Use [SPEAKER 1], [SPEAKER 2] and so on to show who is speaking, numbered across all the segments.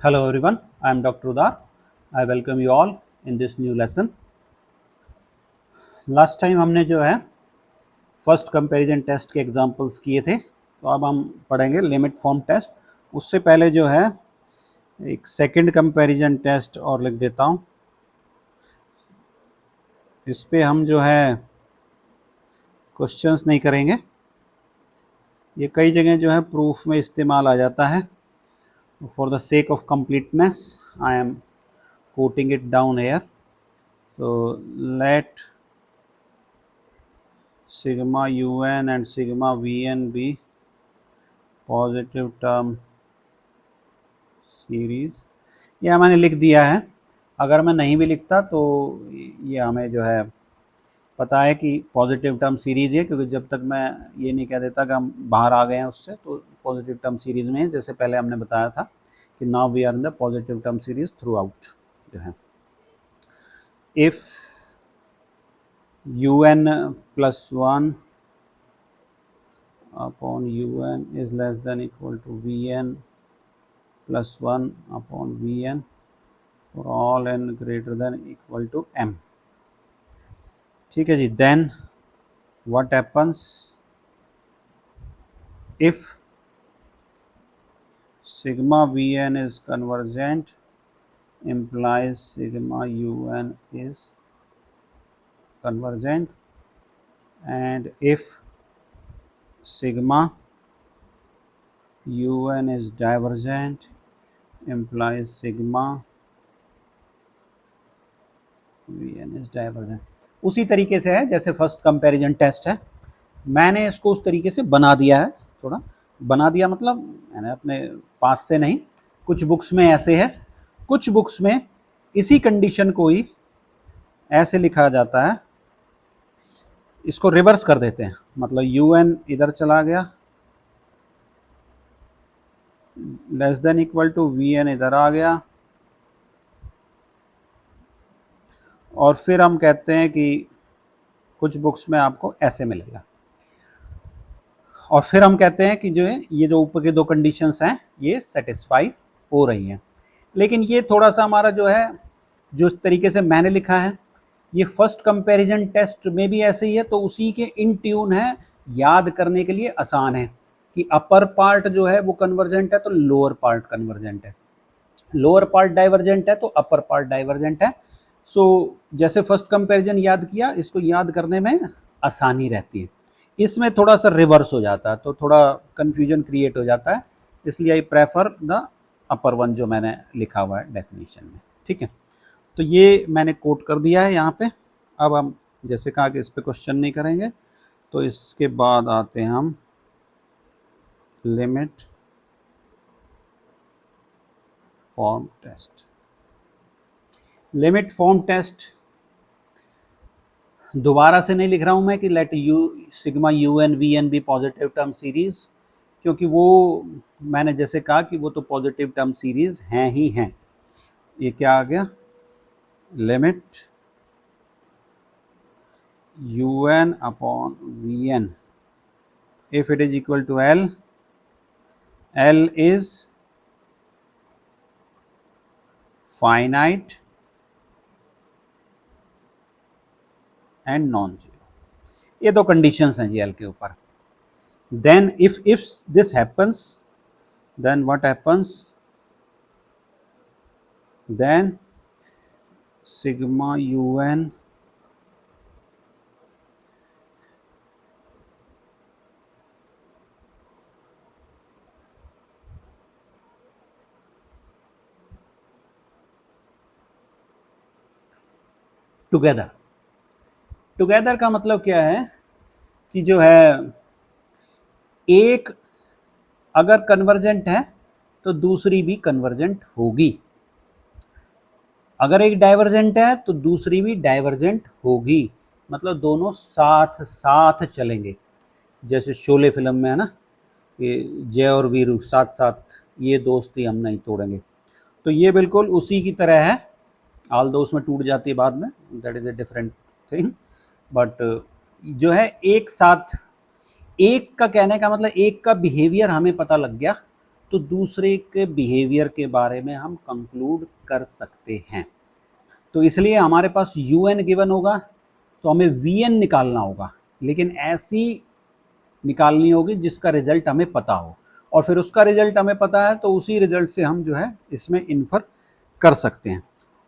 [SPEAKER 1] Hello everyone, I am Dr. Udar. I welcome you all in this new lesson. Last time हमने जो है first comparison test के examples किए थे, तो अब हम पढ़ेंगे लिमिट फॉर्म टेस्ट। उससे पहले जो है एक सेकंड कंपैरिजन टेस्ट और लिख देता हूँ। इस पे हम जो है क्वेश्चंस नहीं करेंगे, ये कई जगह जो है प्रूफ में इस्तेमाल आ जाता है। For the sake of completeness I am quoting it down here. तो let sigma un and sigma vn be positive term series. यह मैंने लिख दिया है। अगर मैं नहीं भी लिखता तो ये हमें जो है पता है कि पॉजिटिव टर्म सीरीज है, क्योंकि जब तक मैं ये नहीं कह देता कि हम बाहर आ गए हैं उससे, तो पॉजिटिव टर्म सीरीज में है। जैसे पहले हमने बताया था कि now we are in the positive term series throughout जो है। If un plus 1 upon un is less than equal to vn plus 1 upon vn for all n greater than equal to m। ठीक है जी। then what happens if sigma vn is convergent implies sigma un is convergent, and if sigma un is divergent implies sigma vn is divergent। उसी तरीके से है जैसे first comparison test है। मैंने इसको उस तरीके से बना दिया है, थोड़ा बना दिया मतलब मैंने अपने पास से नहीं, कुछ बुक्स में ऐसे है, कुछ बुक्स में इसी कंडीशन को ही ऐसे लिखा जाता है। इसको रिवर्स कर देते हैं, मतलब un इधर चला गया, less than equal to vn इधर आ गया, और फिर हम कहते हैं कि कुछ बुक्स में आपको ऐसे मिलेगा, और फिर हम कहते हैं कि जो है ये जो ऊपर के दो कंडीशंस हैं ये सेटिस्फाई हो रही हैं। लेकिन ये थोड़ा सा हमारा जो है, जो तरीके से मैंने लिखा है, ये फर्स्ट कंपैरिजन टेस्ट में भी ऐसे ही है, तो उसी के इन ट्यून है, याद करने के लिए आसान है कि अपर पार्ट जो है वो कन्वर्जेंट है तो लोअर पार्ट कन्वर्जेंट है, लोअर पार्ट डाइवर्जेंट है तो अपर पार्ट डाइवर्जेंट है। सो जैसे फर्स्ट कंपैरिजन याद किया, इसको याद करने में आसानी रहती है। इसमें थोड़ा सा रिवर्स हो जाता है तो थोड़ा कन्फ्यूजन क्रिएट हो जाता है, इसलिए I prefer the upper one जो मैंने लिखा हुआ है डेफिनेशन में। ठीक है, तो ये मैंने कोट कर दिया है यहाँ पे। अब हम जैसे कहा कि इस पे क्वेश्चन नहीं करेंगे, तो इसके बाद आते हैं हम limit form test. Limit form test दोबारा से नहीं लिख रहा हूँ मैं कि let u sigma you n v n be positive term series, क्योंकि वो मैंने जैसे कहा कि वो तो पॉजिटिव टर्म सीरीज हैं ही हैं। ये क्या आ गया, limit u n upon v n if it is equal to l, l is finite and non zero. ये दो कंडीशंस हैं जी एल के ऊपर। Then if this happens, then what happens, then sigma you n together. Together का मतलब क्या है कि जो है एक अगर कन्वर्जेंट है तो दूसरी भी कन्वर्जेंट होगी, अगर एक डाइवर्जेंट है तो दूसरी भी डाइवर्जेंट होगी, मतलब दोनों साथ साथ चलेंगे। जैसे शोले फिल्म में है ना कि जय और वीरू साथ साथ, ये दोस्ती हम नहीं तोड़ेंगे, तो ये बिल्कुल उसी की तरह है। ऑल दो उसमें टूट जाती है बाद में, that is a different thing, but जो है एक साथ, एक का कहने का मतलब एक का बिहेवियर हमें पता लग गया तो दूसरे के बिहेवियर के बारे में हम कंक्लूड कर सकते हैं। तो इसलिए हमारे पास UN गिवन होगा तो हमें VN निकालना होगा, लेकिन ऐसी निकालनी होगी जिसका रिजल्ट हमें पता हो, और फिर उसका रिजल्ट हमें पता है तो उसी रिजल्ट से हम जो है इसमें इन्फर कर सकते हैं।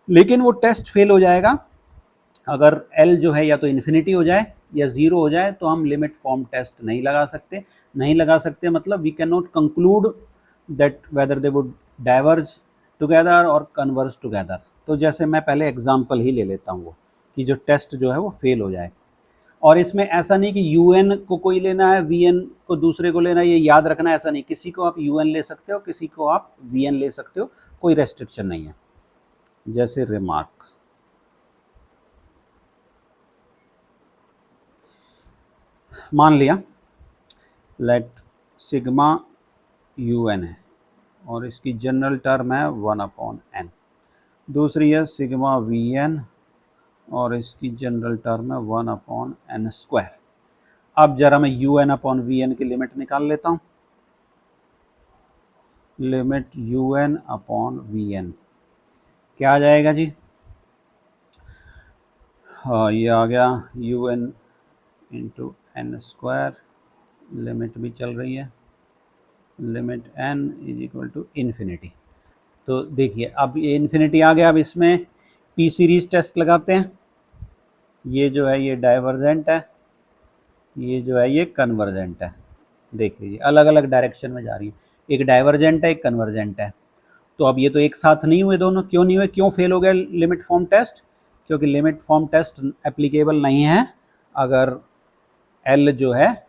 [SPEAKER 1] लेकिन वो टेस्ट फेल हो जाएगा अगर L जो है या तो इन्फिनिटी हो जाए या 0 हो जाए, तो हम लिमिट फॉर्म टेस्ट नहीं लगा सकते मतलब we can not conclude that whether they would diverge together और कन्वर्ज टुगेदर। तो जैसे मैं पहले एग्जांपल ही ले लेता हूँ वो, कि जो टेस्ट जो है वो फेल हो जाए। और इसमें ऐसा नहीं कि UN को कोई लेना है, VN को दूसरे को लेना है, ये याद रखना है, ऐसा नहीं। किसी को आप UN ले सकते हो, किसी को आप VN ले सकते हो, कोई रेस्ट्रिक्शन नहीं है। जैसे रिमार्क, मान लिया लेट सिग्मा UN है और इसकी जनरल टर्म है 1/n। दूसरी है सिग्मा VN और इसकी जनरल टर्म है 1/n²। अब जरा मैं UN/VN की लिमिट निकाल लेता हूँ। लिमिट UN/VN क्या आ जाएगा जी? हाँ, ये आ गया UN × n², लिमिट भी चल रही है, लिमिट n = इन्फिनिटी। तो देखिए अब ये इन्फिनिटी आ गया। अब इसमें P सीरीज टेस्ट लगाते हैं। ये जो है ये डाइवर्जेंट है, ये जो है ये कन्वर्जेंट है। देखिए ये अलग अलग डायरेक्शन में जा रही है, एक डाइवर्जेंट है एक कन्वर्जेंट है। तो अब ये तो एक साथ नहीं हुए दोनों, क्यों नहीं हुए, क्यों फेल हो गया लिमिट फॉर्म टेस्ट? क्योंकि लिमिट फॉर्म टेस्ट एप्लीकेबल नहीं है अगर L जो है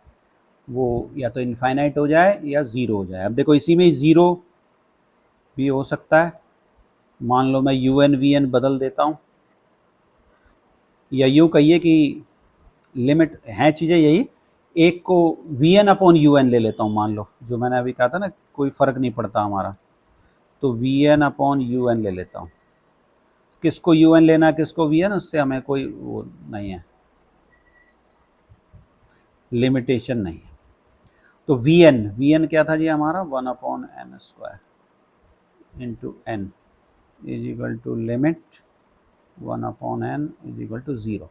[SPEAKER 1] वो या तो इनफाइनाइट हो जाए या 0 हो जाए। अब देखो इसी में 0 भी हो सकता है। मान लो मैं UN/VN बदल देता हूँ, या यूँ कहिए कि लिमिट हैं चीज़ें यही, एक को VN/UN ले लेता हूँ, मान लो जो मैंने अभी कहा था ना, कोई फ़र्क नहीं पड़ता हमारा, तो VN/UN ले लेता हूँ। किसको UN लेना है किसको VN, उससे हमें कोई वो नहीं है, लिमिटेशन नहीं है। तो VN क्या था जी हमारा? 1/n² × n = limit 1/n = 0।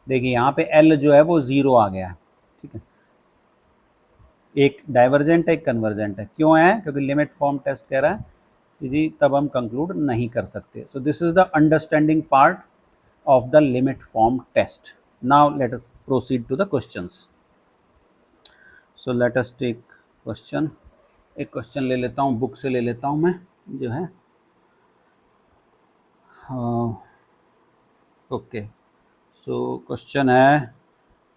[SPEAKER 1] देखिए यहाँ पे L जो है वो 0 आ गया है, ठीक है। एक डाइवर्जेंट है एक कन्वर्जेंट है, क्यों है? क्योंकि लिमिट फॉर्म टेस्ट कह रहा है कि जी तब हम कंक्लूड नहीं कर सकते। So this is the understanding part of the limit form test. Now let us proceed to the questions. So let us take question. एक क्वेश्चन ले लेता हूँ, बुक से ले लेता हूँ मैं, जो है ओके। सो क्वेश्चन है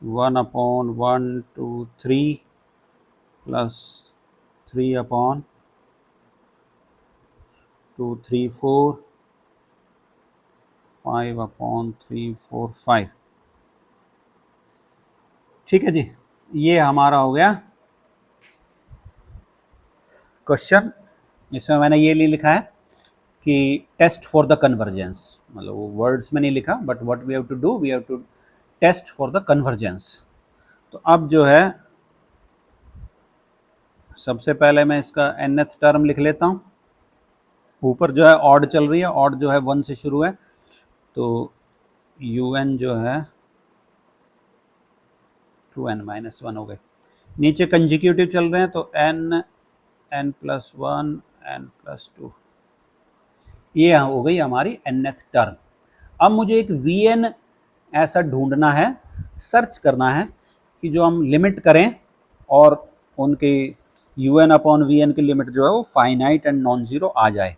[SPEAKER 1] 1/1 2 3 प्लस 3/2 3 4 5/3 4 5। ठीक है जी, ये हमारा हो गया क्वेश्चन। इसमें मैंने ये नहीं लिखा है कि टेस्ट फॉर द कन्वर्जेंस, मतलब वो वर्ड्स में नहीं लिखा, but what we have to do, we have to test for the convergence. तो अब जो है सबसे पहले मैं इसका nth टर्म लिख लेता हूँ। ऊपर जो है ऑड चल रही है, ऑड जो है 1 से शुरू है, तो UN जो है 2n-1 हो गए। नीचे कंजिक्यूटिव चल रहे हैं तो n n+1 n+2, ये हो गई हमारी nth टर्म। अब मुझे एक VN ऐसा ढूंढना है, सर्च करना है कि जो हम लिमिट करें और उनके UN/VN की लिमिट जो है वो फाइनाइट एंड नॉन जीरो आ जाए,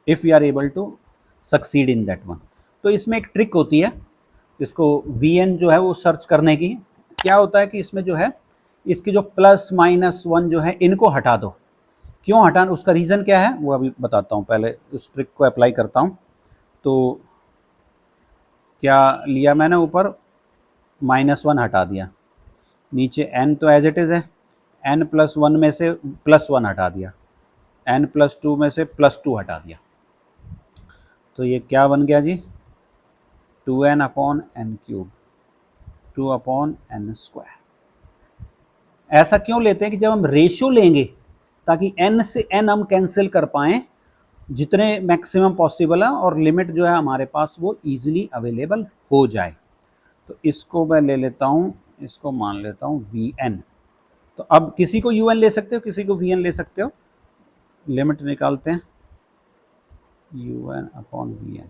[SPEAKER 1] if we are able to succeed in that one. तो इसमें एक ट्रिक होती है, इसको VN जो है वो सर्च करने की। क्या होता है कि इसमें जो है इसकी जो +-1 जो है इनको हटा दो। क्यों हटाना, उसका रीज़न क्या है वो अभी बताता हूँ, पहले उस ट्रिक को अप्लाई करता हूँ। तो क्या लिया मैंने, ऊपर -1 हटा दिया, नीचे n तो एज इट इज़ है, n+1 में से +1 हटा दिया, n+2 में से +2 हटा दिया, तो ये क्या बन गया जी? 2n/n³, 2/n²। ऐसा क्यों लेते हैं कि जब हम रेशियो लेंगे ताकि n से n हम कैंसिल कर पाएँ जितने मैक्सिमम पॉसिबल है और लिमिट जो है हमारे पास वो ईजिली अवेलेबल हो जाए। तो इसको मैं ले लेता हूँ, इसको मान लेता हूँ Vn। तो अब किसी को Un ले सकते हो, किसी को Vn ले सकते हो। लिमिट निकालते हैं Un अपॉन Vn।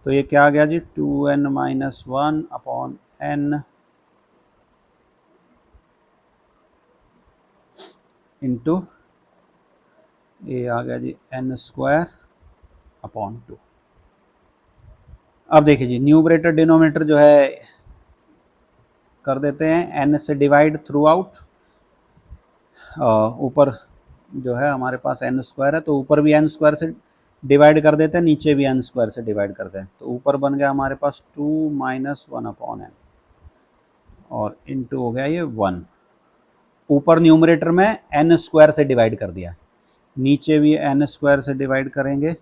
[SPEAKER 1] तो ये क्या आ गया जी, 2n minus 1 upon n into ये आ गया जी n स्क्वायर अपॉन 2। अब देखिए जी, न्यूमरेटर डिनोमिनेटर जो है कर देते हैं n से डिवाइड थ्रू आउट। ऊपर जो है हमारे पास n स्क्वायर है तो ऊपर भी n स्क्वायर से डिवाइड कर देते हैं, नीचे भी n स्क्वायर से डिवाइड करते हैं। तो ऊपर बन गया हमारे पास 2 माइनस 1 अपॉन n और इनटू हो गया ये 1। ऊपर न्यूमरेटर में n स्क्वायर से डिवाइड कर दिया, नीचे भी n स्क्वायर से डिवाइड करेंगे,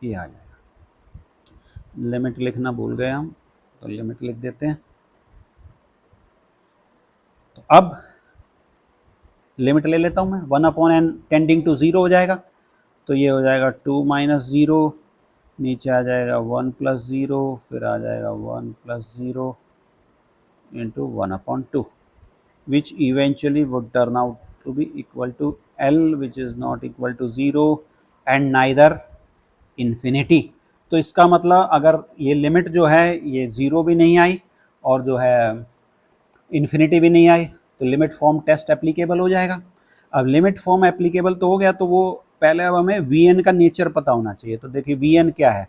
[SPEAKER 1] ये आ जाएगा। लिमिट लिखना भूल गए हम, तो लिमिट लिख देते हैं। तो अब लिमिट ले लेता हूँ मैं, 1 अपॉन n टेंडिंग टू 0 हो जाएगा। तो ये हो जाएगा 2 माइनस 0, नीचे आ जाएगा 1 प्लस 0, फिर आ जाएगा 1 plus 0 into 1 upon 2, which eventually would turn out to be equal to L, which is not equal to 0 and neither infinity। तो इसका मतलब अगर ये लिमिट जो है ये 0 भी नहीं आई और जो है इन्फिनिटी भी नहीं आई तो लिमिट फॉर्म टेस्ट एप्लीकेबल हो जाएगा। अब लिमिट फॉर्म एप्लीकेबल तो हो गया, तो वो पहले अब हमें Vn का नेचर पता होना चाहिए। तो देखिए Vn क्या है,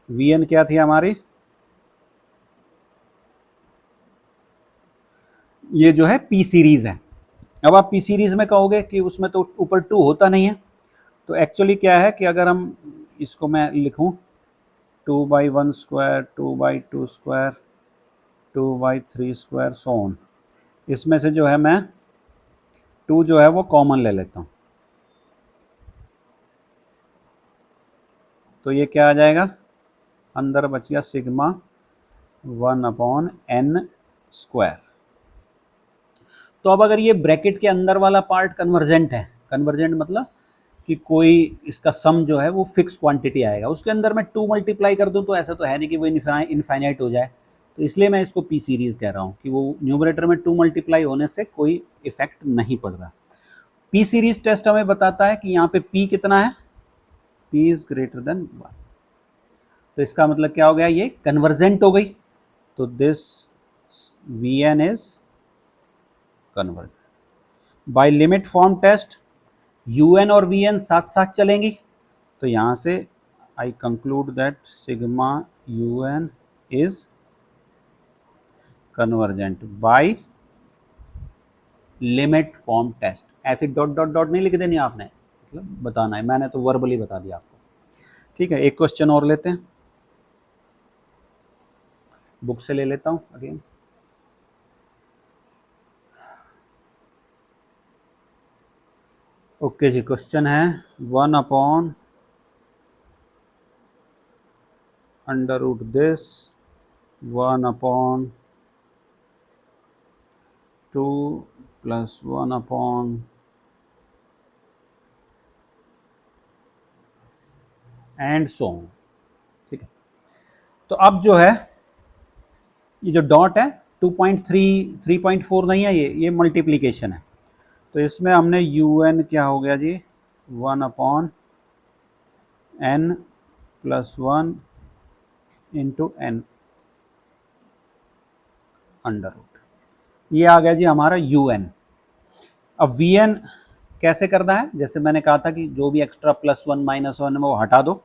[SPEAKER 1] Vn क्या थी हमारी, ये जो है P सीरीज है। अब आप P सीरीज में कहोगे कि उसमें तो ऊपर 2 होता नहीं है, तो एक्चुअली क्या है कि अगर हम इसको मैं लिखूं 2 by 1 square, 2 by 2 square, 2 by 3 square, so on, इसमें से जो है मैं 2 जो है वो कॉमन ले लेता हूँ। तो ये क्या आ जाएगा, अंदर बच गया सिग्मा 1 अपॉन n स्क्वायर। तो अब अगर ये ब्रैकेट के अंदर वाला पार्ट कन्वर्जेंट है, कन्वर्जेंट मतलब कि कोई इसका सम जो है वो फिक्स क्वांटिटी आएगा, उसके अंदर मैं 2 मल्टीप्लाई कर दूं तो ऐसा तो है नहीं कि वो इनफाइनाइट हो जाए। तो इसलिए मैं इसको P सीरीज़ कह रहा हूँ कि वो न्यूमरेटर में 2 मल्टीप्लाई होने से कोई इफेक्ट नहीं पड़ रहा। P सीरीज टेस्ट हमें बताता है कि यहाँ पे P कितना है, P इज ग्रेटर देन 1। तो इसका मतलब क्या हो गया, ये कन्वर्जेंट हो गई। तो this Vn is convergent. By limit form test Un और Vn साथ साथ चलेंगी, तो यहाँ से I conclude that sigma Un is convergent by limit form test. ऐसे डॉट डॉट डॉट नहीं लिख देनी आपने, मतलब बताना है, मैंने तो वर्बली बता दिया आपको। ठीक है, एक क्वेश्चन और लेते हैं, बुक से ले लेता हूँ अगेन। ओके जी, क्वेश्चन है 1 upon under root this 1 upon 2 plus 1 upon and so on. ठीक है, तो अब जो है ये जो डॉट है 2.3 3.4 नहीं है, ये मल्टीप्लीकेशन है। तो इसमें हमने Un क्या हो गया जी, 1 upon n plus 1 into n under root, ये आ गया जी हमारा Un। अब Vn कैसे करना है, जैसे मैंने कहा था कि जो भी एक्स्ट्रा +1 -1 है वो हटा दो।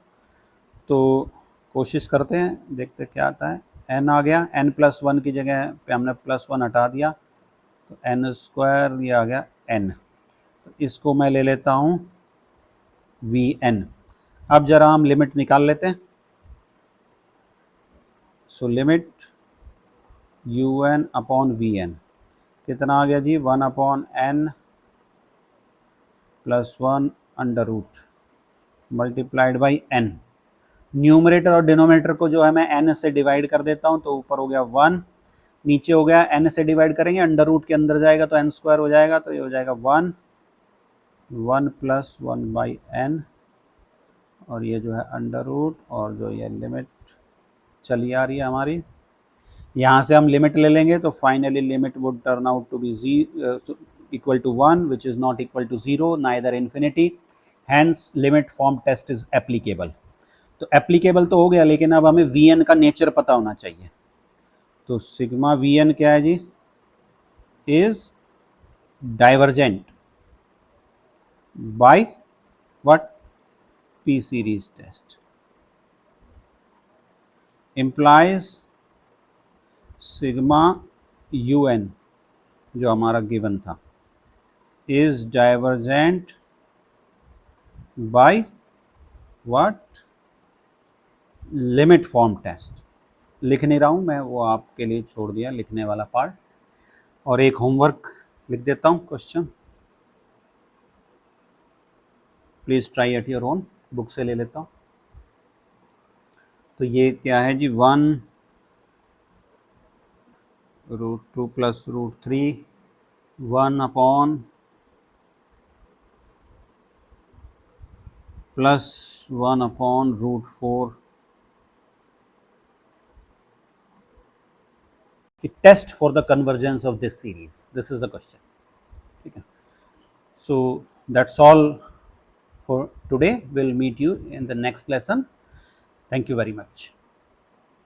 [SPEAKER 1] तो कोशिश करते हैं, देखते क्या आता है। n आ गया, n प्लस 1 की जगह पे हमने +1 हटा दिया, तो n स्क्वायर, ये आ गया n। तो इसको मैं ले लेता हूँ Vn। अब जरा हम लिमिट निकाल लेते हैं। So limit Un upon Vn कितना आ गया जी, 1 upon n plus 1 under root multiplied by n। Numerator और डिनोमिनेटर को जो है मैं n से डिवाइड कर देता हूँ, तो ऊपर हो गया 1, नीचे हो गया n से डिवाइड करेंगे, अंडर रूट के अंदर जाएगा तो n स्क्वायर हो जाएगा, तो ये हो जाएगा 1 + 1/n, और ये जो है अंडर रूट, और जो ये लिमिट चली आ रही है हमारी, यहाँ से हम लिमिट ले लेंगे तो finally limit would turn out to be equal to 1 which is not equal to 0 neither infinity, hence limit form test is applicable. तो एप्लीकेबल तो हो गया, लेकिन अब हमें वी एन का नेचर पता होना चाहिए। तो सिग्मा वी एन क्या है जी, is divergent by what, P series test, implies sigma you N जो हमारा गिवन था is divergent by what, limit form test. लिख नहीं रहा हूँ मैं, वो आपके लिए छोड़ दिया लिखने वाला पार्ट। और एक होमवर्क लिख देता हूँ, question please try at your own, book से ले लेता हूँ। तो ये क्या है जी, 1 √2 + √3 1 + 1 √4, test for the convergence of this series. This is the question. Okay. So that's all for today. We'll meet you in the next lesson. Thank you very much.